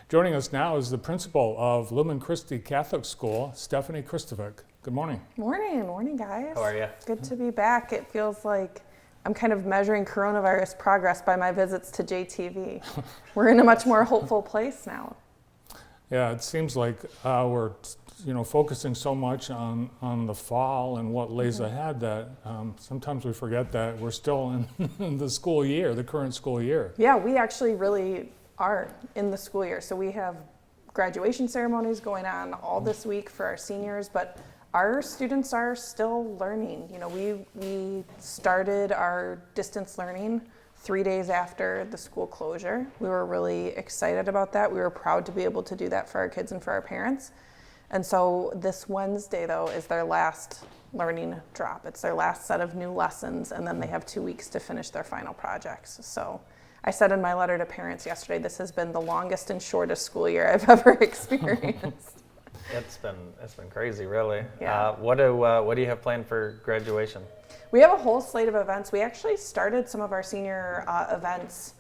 Joining us now is the principal of Lumen Christi Catholic School, Stephanie Kristovic. Good morning. Morning guys. How are you? Good to be back. It feels like I'm kind of measuring coronavirus progress by my visits to JTV. We're in a much more hopeful place now. Yeah, it seems like we're focusing so much on the fall and what lays ahead that sometimes we forget that we're still in the school year, the current school year. Yeah, we actually really are in the school year. So we have graduation ceremonies going on all this week for our seniors, but our students are still learning. We started our distance learning 3 days after the school closure. We were really excited about that. We were proud to be able to do that for our kids and for our parents. And so this Wednesday, though, is their last learning drop. It's their last set of new lessons, and then they have 2 weeks to finish their final projects. So I said in my letter to parents yesterday, this has been the longest and shortest school year I've ever experienced. It's been crazy, really. Yeah. What do you have planned for graduation? We have a whole slate of events. We actually started some of our senior events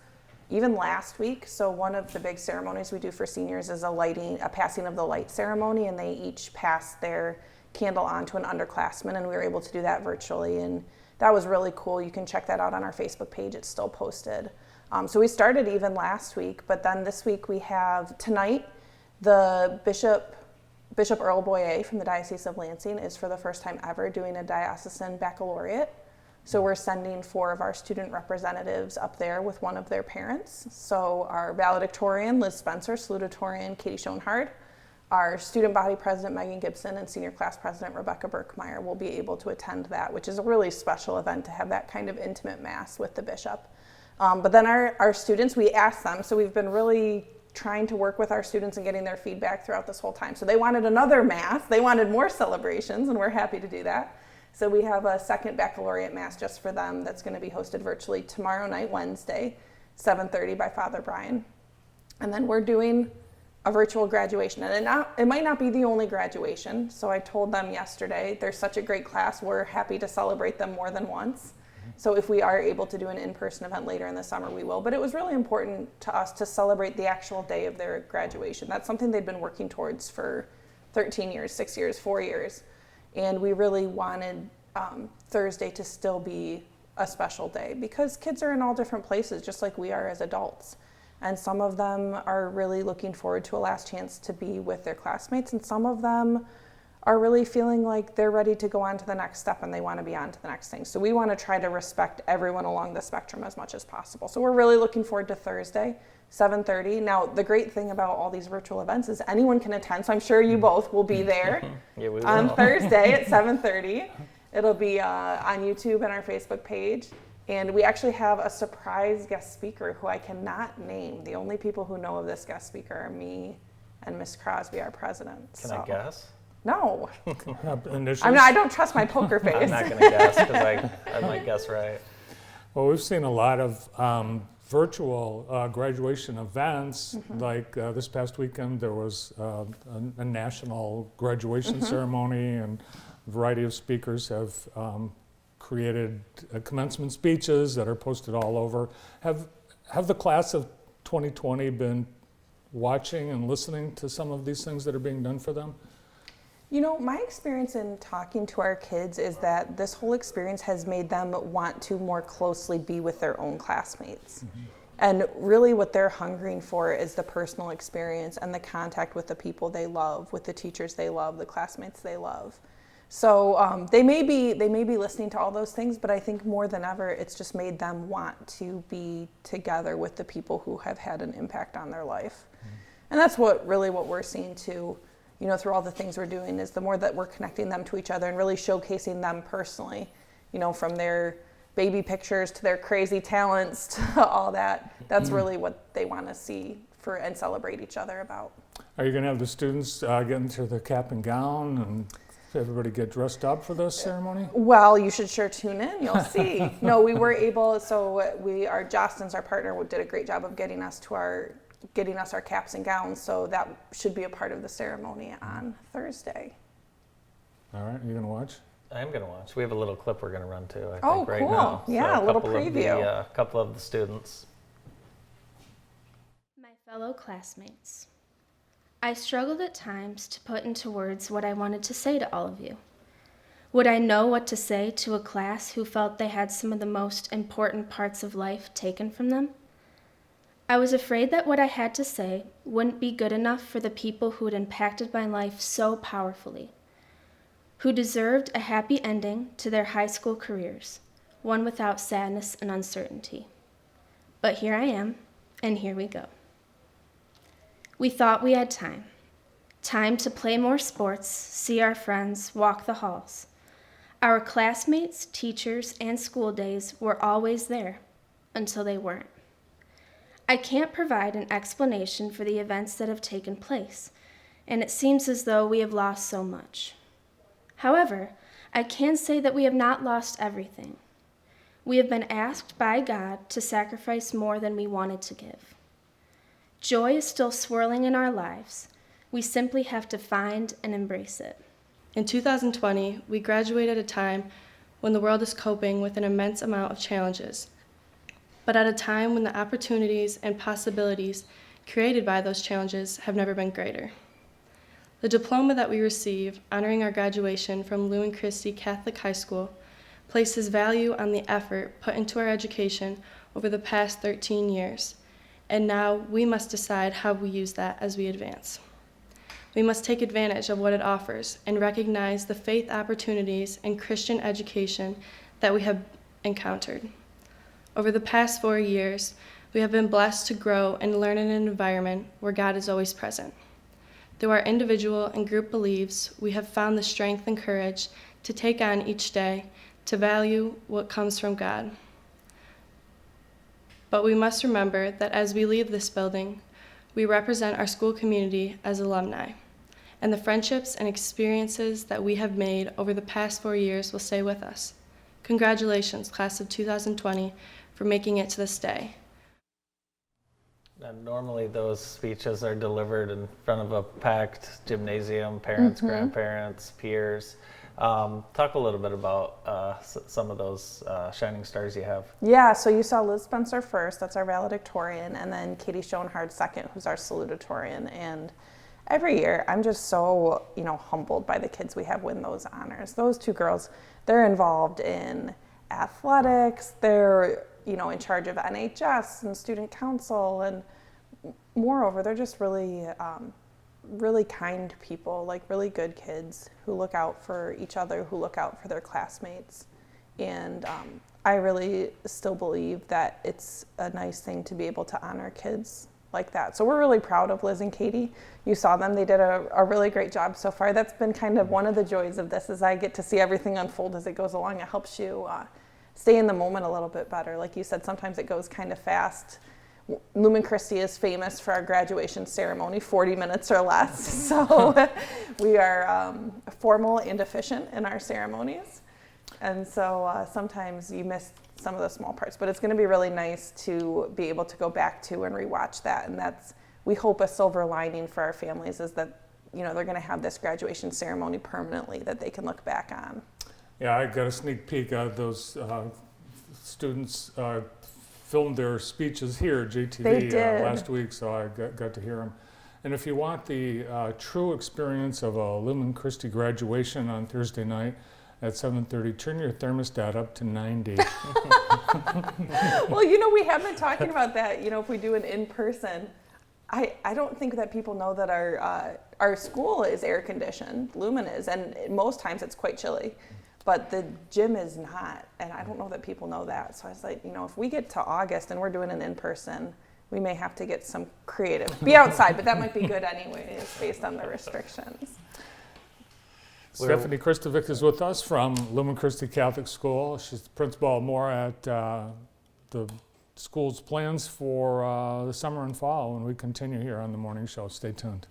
even last week. So one of the big ceremonies we do for seniors is a passing of the light ceremony, and they each pass their candle on to an underclassman, and we were able to do that virtually, and that was really cool. You can check that out on our Facebook page. It's still posted. So we started even last week, but then this week we have tonight, the Bishop Earl Boyer from the Diocese of Lansing is for the first time ever doing a Diocesan Baccalaureate. So we're sending 4 of our student representatives up there with one of their parents. So our valedictorian, Liz Spencer, salutatorian, Katie Schoenhard, our student body president, Megan Gibson, and senior class president, Rebecca Berkmeyer, will be able to attend that, which is a really special event to have that kind of intimate mass with the bishop. But then our students, we asked them, so we've been really trying to work with our students and getting their feedback throughout this whole time. So they wanted another mass, they wanted more celebrations, and we're happy to do that. So we have a second baccalaureate mass just for them that's going to be hosted virtually tomorrow night, Wednesday, 7:30 by Father Brian. And then we're doing a virtual graduation, and it might not be the only graduation. So I told them yesterday, they're such a great class, we're happy to celebrate them more than once. So if we are able to do an in-person event later in the summer, we will. But it was really important to us to celebrate the actual day of their graduation. That's something they'd been working towards for 13 years, 6 years, 4 years. And we really wanted Thursday to still be a special day because kids are in all different places, just like we are as adults. And some of them are really looking forward to a last chance to be with their classmates, and some of them are really feeling like they're ready to go on to the next step and they want to be on to the next thing. So we want to try to respect everyone along the spectrum as much as possible. So we're really looking forward to Thursday, 7:30. Now, the great thing about all these virtual events is anyone can attend. So I'm sure you both will be there Yeah, we will. on Thursday at 7:30. It'll be on YouTube and our Facebook page. And we actually have a surprise guest speaker who I cannot name. The only people who know of this guest speaker are me and Miss Crosby, our president. Can I guess? No. Initials? I don't trust my poker face. I'm not going to guess because I might guess right. Well, we've seen a lot of virtual graduation events. Like this past weekend, there was a national graduation ceremony, and a variety of speakers have created commencement speeches that are posted all over. Have the class of 2020 been watching and listening to some of these things that are being done for them? My experience in talking to our kids is that this whole experience has made them want to more closely be with their own classmates. And really what they're hungering for is the personal experience and the contact with the people they love, with the teachers they love, the classmates they love. So they may be listening to all those things, but I think more than ever, it's just made them want to be together with the people who have had an impact on their life. And that's what we're seeing too. Through all the things we're doing, is the more that we're connecting them to each other and really showcasing them personally, from their baby pictures to their crazy talents to all that. That's really what they want to see and celebrate each other about. Are you going to have the students get into the cap and gown and everybody get dressed up for this ceremony? Well, you should sure tune in. You'll see. No, we were able. So our Jostens, our partner, did a great job of getting us our caps and gowns, so that should be a part of the ceremony on Thursday. All right, you gonna watch? I am going to watch. We have a little clip we're going to run too, I Oh, think, right cool. now. Yeah, So a little preview. A couple of the students. My fellow classmates, I struggled at times to put into words what I wanted to say to all of you. Would I know what to say to a class who felt they had some of the most important parts of life taken from them? I was afraid that what I had to say wouldn't be good enough for the people who had impacted my life so powerfully, who deserved a happy ending to their high school careers, one without sadness and uncertainty. But here I am, and here we go. We thought we had time to play more sports, see our friends, walk the halls. Our classmates, teachers, and school days were always there until they weren't. I can't provide an explanation for the events that have taken place, and it seems as though we have lost so much. However, I can say that we have not lost everything. We have been asked by God to sacrifice more than we wanted to give. Joy is still swirling in our lives. We simply have to find and embrace it. In 2020, we graduated at a time when the world is coping with an immense amount of challenges, but at a time when the opportunities and possibilities created by those challenges have never been greater. The diploma that we receive, honoring our graduation from Lumen Christi Catholic High School, places value on the effort put into our education over the past 13 years, and now we must decide how we use that as we advance. We must take advantage of what it offers and recognize the faith opportunities and Christian education that we have encountered. Over the past 4 years, we have been blessed to grow and learn in an environment where God is always present. Through our individual and group beliefs, we have found the strength and courage to take on each day, to value what comes from God. But we must remember that as we leave this building, we represent our school community as alumni, and the friendships and experiences that we have made over the past 4 years will stay with us. Congratulations, class of 2020, for making it to this day. And normally those speeches are delivered in front of a packed gymnasium, parents, grandparents, peers. Talk a little bit about some of those shining stars you have. Yeah, so you saw Liz Spencer first, that's our valedictorian, and then Katie Schoenhard second, who's our salutatorian. And every year, I'm just so, humbled by the kids we have win those honors. Those two girls, they're involved in athletics, they're, in charge of NHS and student council, and moreover, they're just really, really kind people, like really good kids who look out for each other, who look out for their classmates. And I really still believe that it's a nice thing to be able to honor kids like that. So we're really proud of Liz and Katie. You saw them, they did a really great job so far. That's been kind of one of the joys of this, is I get to see everything unfold as it goes along. It helps you stay in the moment a little bit better. Like you said, sometimes it goes kind of fast. Lumen Christi is famous for our graduation ceremony, 40 minutes or less. So we are formal and efficient in our ceremonies. And so sometimes you miss some of the small parts, but it's going to be really nice to be able to go back to and rewatch that. And that's, we hope, a silver lining for our families is that, they're going to have this graduation ceremony permanently that they can look back on. Yeah, I got a sneak peek at those students filmed their speeches here at JTV last week, so I got to hear them. And if you want the true experience of a Lumen Christi graduation on Thursday night at 7:30, turn your thermostat up to 90. Well, we have been talking about that. If we do an in-person, I don't think that people know that our school is air conditioned. Lumen is, and most times it's quite chilly. But the gym is not, and I don't know that people know that. So I was like, if we get to August and we're doing an in-person, we may have to get some creative. Be outside, but that might be good anyways, based on the restrictions. Stephanie Kristovic is with us from Lumen Christi Catholic School. She's the principal more at the school's plans for the summer and fall when we continue here on the morning show. Stay tuned.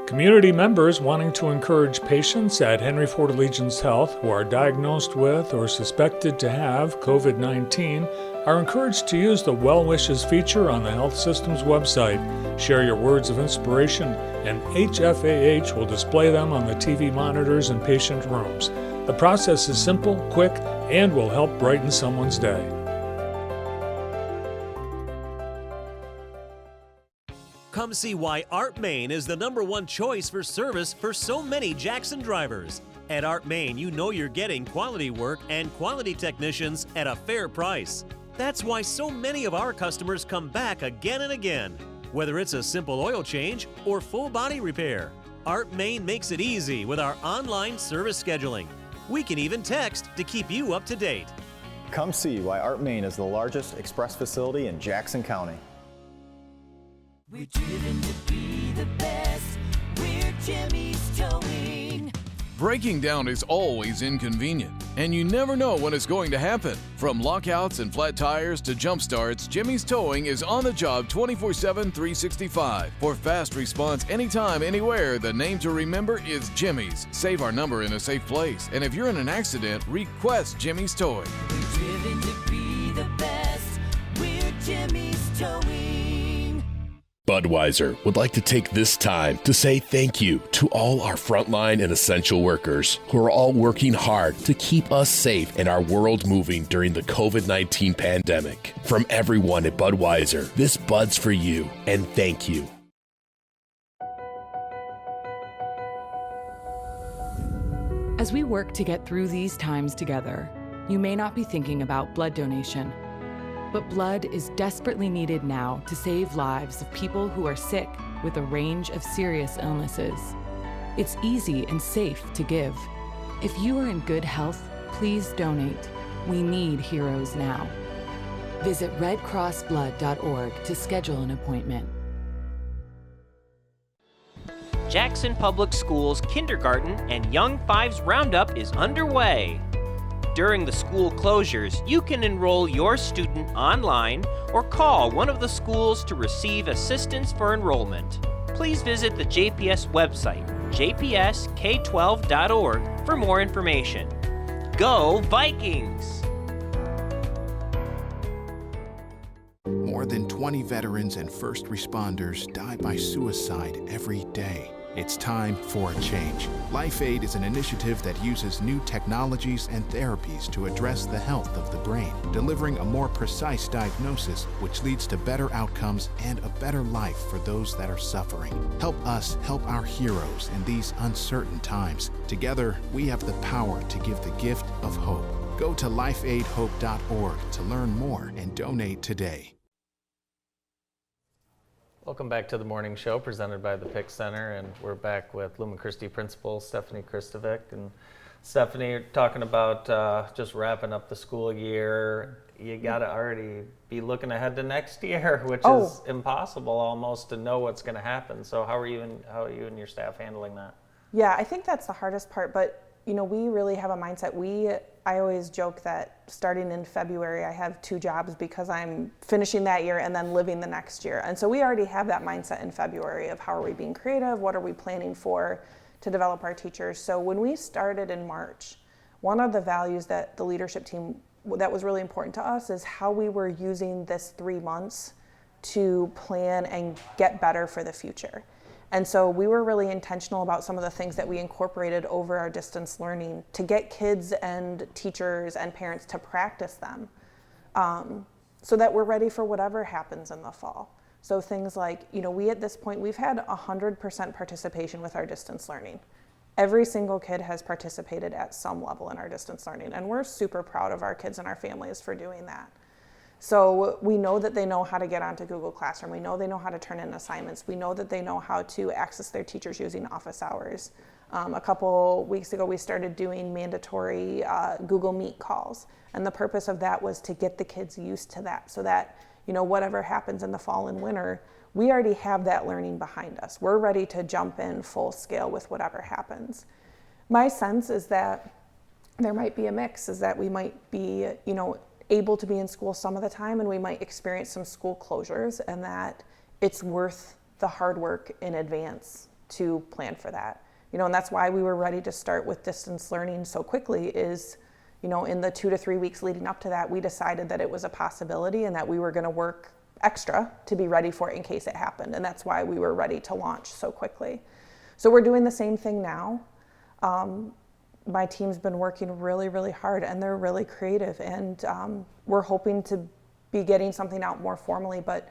Community members wanting to encourage patients at Henry Ford Allegiance Health who are diagnosed with or suspected to have COVID-19 are encouraged to use the Well Wishes feature on the health system's website. Share your words of inspiration, and HFAH will display them on the TV monitors in patient rooms. The process is simple, quick, and will help brighten someone's day. Come see why Art Main is the #1 choice for service for so many Jackson drivers. At Art Main, you know you're getting quality work and quality technicians at a fair price. That's why so many of our customers come back again and again. Whether it's a simple oil change or full body repair, Art Main makes it easy with our online service scheduling. We can even text to keep you up to date. Come see why Art Main is the largest express facility in Jackson County. We're driven to be the best. We're Jimmy's Towing. Breaking down is always inconvenient, and you never know when it's going to happen. From lockouts and flat tires to jump starts, Jimmy's Towing is on the job 24/7, 365. For fast response anytime, anywhere, the name to remember is Jimmy's. Save our number in a safe place, and if you're in an accident, request Jimmy's Towing. We're driven to be the best. We're Jimmy's Towing. Budweiser would like to take this time to say thank you to all our frontline and essential workers who are all working hard to keep us safe and our world moving during the COVID-19 pandemic. From everyone at Budweiser, this Bud's for you, and thank you. As we work to get through these times together, you may not be thinking about blood donation. But blood is desperately needed now to save lives of people who are sick with a range of serious illnesses. It's easy and safe to give. If you are in good health, please donate. We need heroes now. Visit redcrossblood.org to schedule an appointment. Jackson Public Schools Kindergarten and Young Fives Roundup is underway. During the school closures, you can enroll your student online or call one of the schools to receive assistance for enrollment. Please visit the JPS website, jpsk12.org, for more information. Go Vikings! More than 20 veterans and first responders die by suicide every day. It's time for a change. Life Aid is an initiative that uses new technologies and therapies to address the health of the brain, delivering a more precise diagnosis, which leads to better outcomes and a better life for those that are suffering. Help us help our heroes in these uncertain times. Together, we have the power to give the gift of hope. Go to lifeaidhope.org to learn more and donate today. Welcome back to the morning show presented by the Pick Center, and we're back with Lumen Christi Principal Stephanie Kristovic. And Stephanie, you're talking about just wrapping up the school year. You got to already be looking ahead to next year, which is impossible almost to know what's going to happen. So how are you and your staff handling that? Yeah, I think that's the hardest part, but you know, we really have a mindset. I always joke that starting in February, I have 2 jobs because I'm finishing that year and then living the next year. And so we already have that mindset in February of how are we being creative, what are we planning for to develop our teachers. So when we started in March, one of the values that the leadership team, that was really important to us, is how we were using this 3 months to plan and get better for the future. And so we were really intentional about some of the things that we incorporated over our distance learning to get kids and teachers and parents to practice them so that we're ready for whatever happens in the fall. So things like, you know, we at this point, we've had 100% participation with our distance learning. Every single kid has participated at some level in our distance learning, and we're super proud of our kids and our families for doing that. So we know that they know how to get onto Google Classroom. We know they know how to turn in assignments. We know that they know how to access their teachers using office hours. A couple weeks ago, we started doing mandatory Google Meet calls. And the purpose of that was to get the kids used to that so that, you know, whatever happens in the fall and winter, we already have that learning behind us. We're ready to jump in full scale with whatever happens. My sense is that there might be a mix, is that we might be, you know, able to be in school some of the time, and we might experience some school closures, and that it's worth the hard work in advance to plan for that. You know, and that's why we were ready to start with distance learning so quickly is, you know, in the 2 to 3 weeks leading up to that, we decided that it was a possibility and that we were going to work extra to be ready for it in case it happened. And that's why we were ready to launch so quickly. So we're doing the same thing now. My team's been working really, really hard, and they're really creative, and we're hoping to be getting something out more formally, but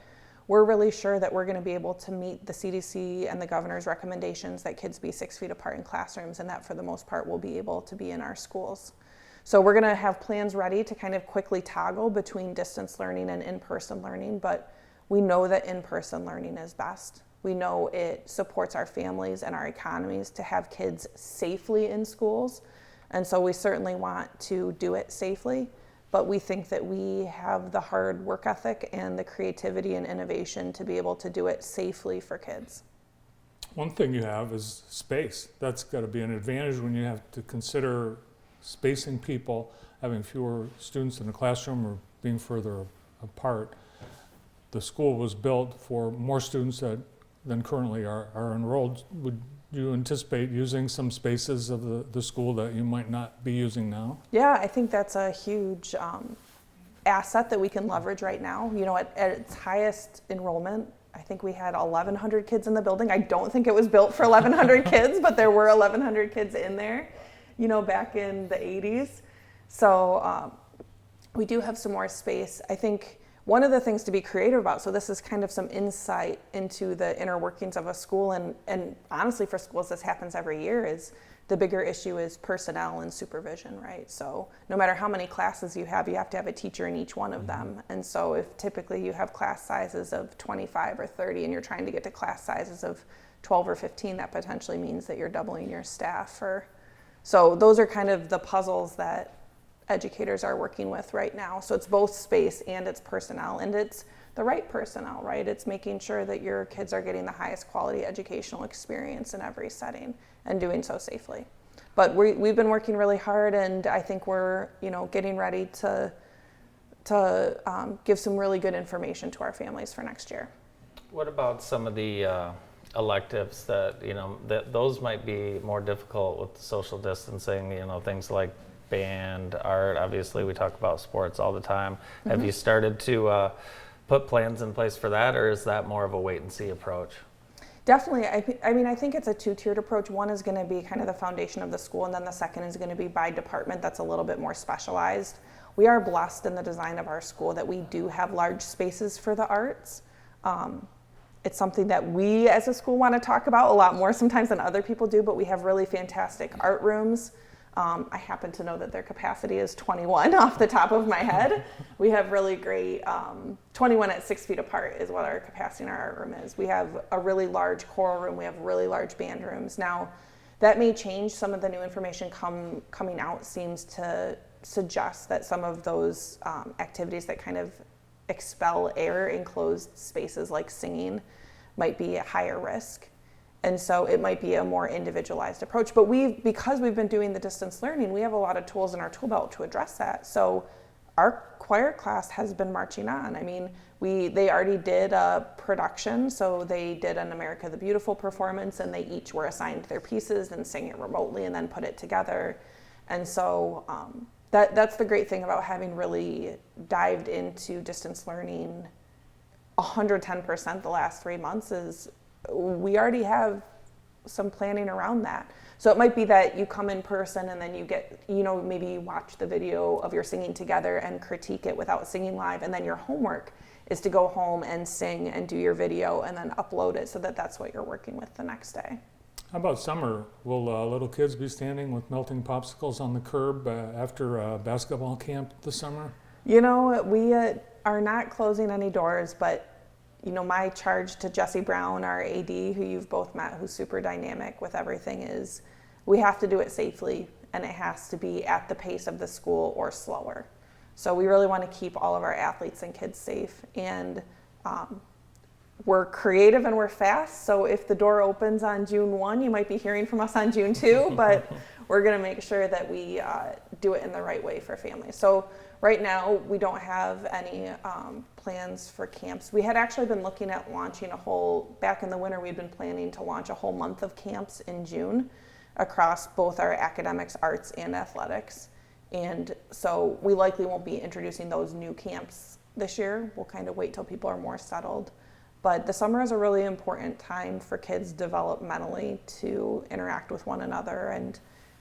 we're really sure that we're going to be able to meet the CDC and the governor's recommendations that kids be 6 feet apart in classrooms, and that for the most part we'll be able to be in our schools. So we're going to have plans ready to kind of quickly toggle between distance learning and in-person learning, but we know that in-person learning is best. We know it supports our families and our economies to have kids safely in schools, and so we certainly want to do it safely, but we think that we have the hard work ethic and the creativity and innovation to be able to do it safely for kids. One thing you have is space. That's got to be an advantage when you have to consider spacing people, having fewer students in the classroom or being further apart. The school was built for more students than currently are enrolled. Would you anticipate using some spaces of the school that you might not be using now? Yeah, I think that's a huge asset that we can leverage right now. You know, at its highest enrollment, I think we had 1,100 kids in the building. I don't think it was built for 1,100 kids, but there were 1,100 kids in there, you know, back in the 80s. So we do have some more space. I think one of the things to be creative about, so this is kind of some insight into the inner workings of a school, and honestly for schools this happens every year, is the bigger issue is personnel and supervision, right? So no matter how many classes you have to have a teacher in each one of them. And so if typically you have class sizes of 25 or 30 and you're trying to get to class sizes of 12 or 15, that potentially means that you're doubling your staff. So those are kind of the puzzles that educators are working with right now. So it's both space and it's personnel, and it's the right personnel, right? It's making sure that your kids are getting the highest quality educational experience in every setting and doing so safely. But we've been working really hard, and I think we're, you know, getting ready to give some really good information to our families for next year. What about some of the electives that, you know, that those might be more difficult with the social distancing, you know, things like band, art? Obviously we talk about sports all the time. Mm-hmm. Have you started to put plans in place for that, or is that more of a wait and see approach? Definitely. I think it's a two-tiered approach. One is going to be kind of the foundation of the school, and then the second is going to be by department that's a little bit more specialized. We are blessed in the design of our school that we do have large spaces for the arts. It's something that we as a school want to talk about a lot more sometimes than other people do, but we have really fantastic art rooms. I happen to know that their capacity is 21 off the top of my head. We have really great, 21 at 6 feet apart is what our capacity in our art room is. We have a really large choral room. We have really large band rooms. Now, that may change. Some of the new information coming out seems to suggest that some of those activities that kind of expel air in closed spaces like singing might be at higher risk. And so it might be a more individualized approach. But because we've been doing the distance learning, we have a lot of tools in our tool belt to address that. So our choir class has been marching on. I mean, they already did a production. So they did an America the Beautiful performance, and they each were assigned their pieces and sang it remotely and then put it together. And so that's the great thing about having really dived into distance learning 110% the last 3 months is we already have some planning around that. So it might be that you come in person and then you get, you know, maybe you watch the video of your singing together and critique it without singing live, and then your homework is to go home and sing and do your video and then upload it so that that's what you're working with the next day. How about summer? Will little kids be standing with melting popsicles on the curb after basketball camp this summer? You know, we are not closing any doors, but you know, my charge to Jesse Brown, our AD, who you've both met, who's super dynamic with everything, is we have to do it safely, and it has to be at the pace of the school or slower. So we really want to keep all of our athletes and kids safe, and we're creative and we're fast. So if the door opens on June 1, you might be hearing from us on June 2, but we're going to make sure that we do it in the right way for families. So right now, we don't have any plans for camps. We had actually been looking at launching back in the winter, we'd been planning to launch a whole month of camps in June across both our academics, arts, and athletics. And so we likely won't be introducing those new camps this year. We'll kind of wait till people are more settled. But the summer is a really important time for kids developmentally to interact with one another, and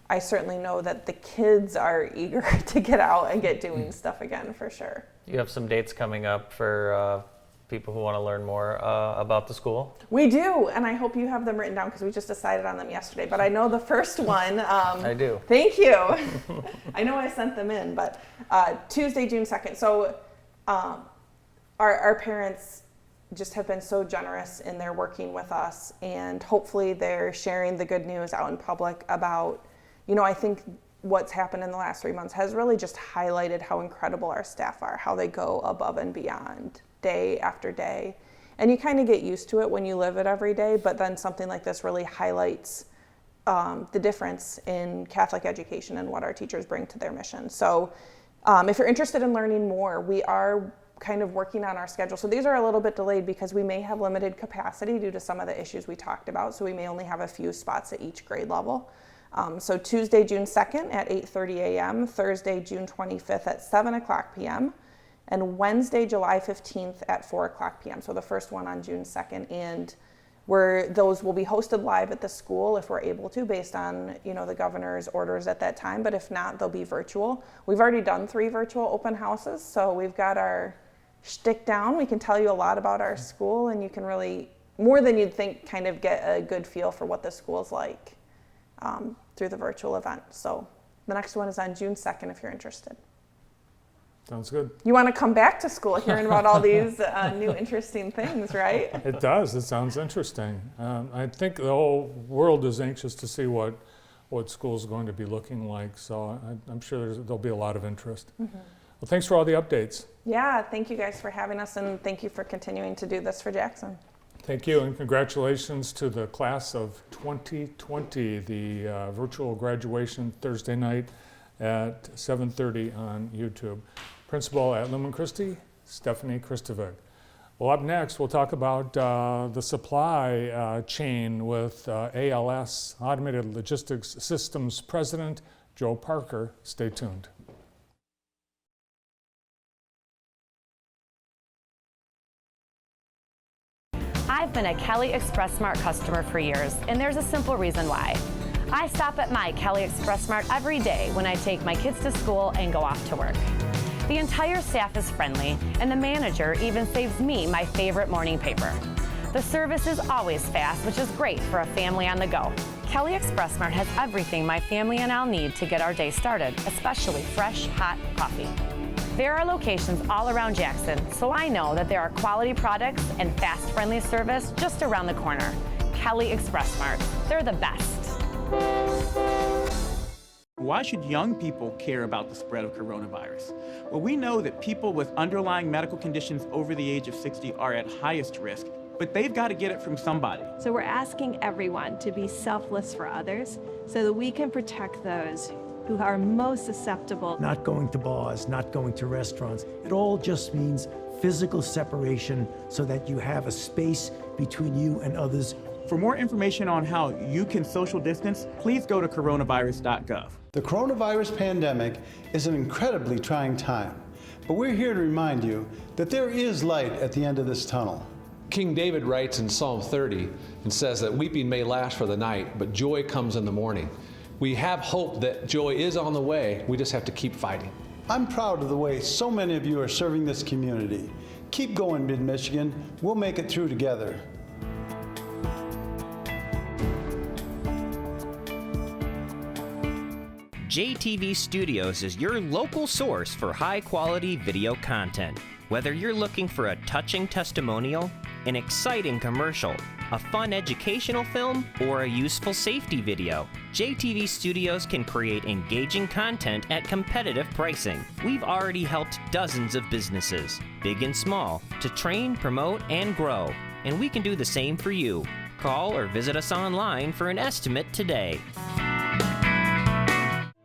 I certainly know that the kids are eager to get out and get doing stuff again for sure. You have some dates coming up for people who want to learn more about the school? We do, and I hope you have them written down because we just decided on them yesterday. But I know the first one. I do. Thank you. I know I sent them in, but Tuesday, June 2nd. So our parents just have been so generous in their working with us, and hopefully they're sharing the good news out in public about, I think what's happened in the last 3 months has really just highlighted how incredible our staff are, how they go above and beyond day after day. And you kind of get used to it when you live it every day, but then something like this really highlights the difference in Catholic education and what our teachers bring to their mission. So if you're interested in learning more, we are kind of working on our schedule. So these are a little bit delayed because we may have limited capacity due to some of the issues we talked about. So we may only have a few spots at each grade level. So Tuesday, June 2nd at 8:30 a.m., Thursday, June 25th at 7 o'clock p.m., and Wednesday, July 15th at 4 o'clock p.m. So the first one on June 2nd, and those will be hosted live at the school if we're able to, based on the governor's orders at that time. But if not, they'll be virtual. We've already done 3 virtual open houses, so we've got our shtick down. We can tell you a lot about our school, and you can really, more than you'd think, kind of get a good feel for what the school's like through the virtual event. So the next one is on June 2nd if you're interested. Sounds good. You want to come back to school hearing about all these new interesting things, right? It does. It sounds interesting. I think the whole world is anxious to see what school's going to be looking like. So I'm sure there'll be a lot of interest. Mm-hmm. Well, thanks for all the updates. Yeah, thank you guys for having us, and thank you for continuing to do this for Jackson. Thank you, and congratulations to the class of 2020, the virtual graduation Thursday night at 7:30 on YouTube. Principal at Lumen Christi, Stephanie Kristovic. Well, up next, we'll talk about the supply chain with ALS, Automated Logistics Systems President Joe Parker. Stay tuned. I've been a Kelly Express Smart customer for years, and there's a simple reason why. I stop at my Kelly Express Smart every day when I take my kids to school and go off to work. The entire staff is friendly, and the manager even saves me my favorite morning paper. The service is always fast, which is great for a family on the go. Kelly Express Smart has everything my family and I'll need to get our day started, especially fresh, hot coffee. There are locations all around Jackson, so I know that there are quality products and fast, friendly service just around the corner. Kelly Express Smart, they're the best. Why should young people care about the spread of coronavirus? Well, we know that people with underlying medical conditions over the age of 60 are at highest risk, but they've got to get it from somebody. So we're asking everyone to be selfless for others so that we can protect those who are most susceptible. Not going to bars, not going to restaurants. It all just means physical separation so that you have a space between you and others. For more information on how you can social distance, please go to coronavirus.gov. The coronavirus pandemic is an incredibly trying time, but we're here to remind you that there is light at the end of this tunnel. King David writes in Psalm 30 and says that weeping may last for the night, but joy comes in the morning. We have hope that joy is on the way. We just have to keep fighting. I'm proud of the way so many of you are serving this community. Keep going, Mid-Michigan. We'll make it through together. JTV Studios is your local source for high-quality video content. Whether you're looking for a touching testimonial, an exciting commercial, a fun educational film, or a useful safety video, JTV Studios can create engaging content at competitive pricing. We've already helped dozens of businesses, big and small, to train, promote, and grow. And we can do the same for you. Call or visit us online for an estimate today.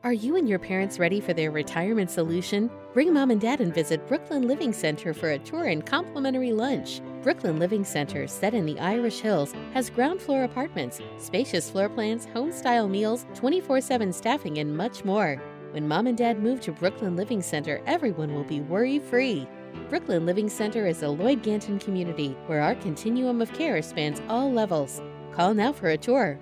Are you and your parents ready for their retirement solution? Bring Mom and Dad and visit Brooklyn Living Center for a tour and complimentary lunch. Brooklyn Living Center, set in the Irish Hills, has ground floor apartments, spacious floor plans, home-style meals, 24/7 staffing, and much more. When Mom and Dad move to Brooklyn Living Center, everyone will be worry-free. Brooklyn Living Center is a Lloyd Ganton community where our continuum of care spans all levels. Call now for a tour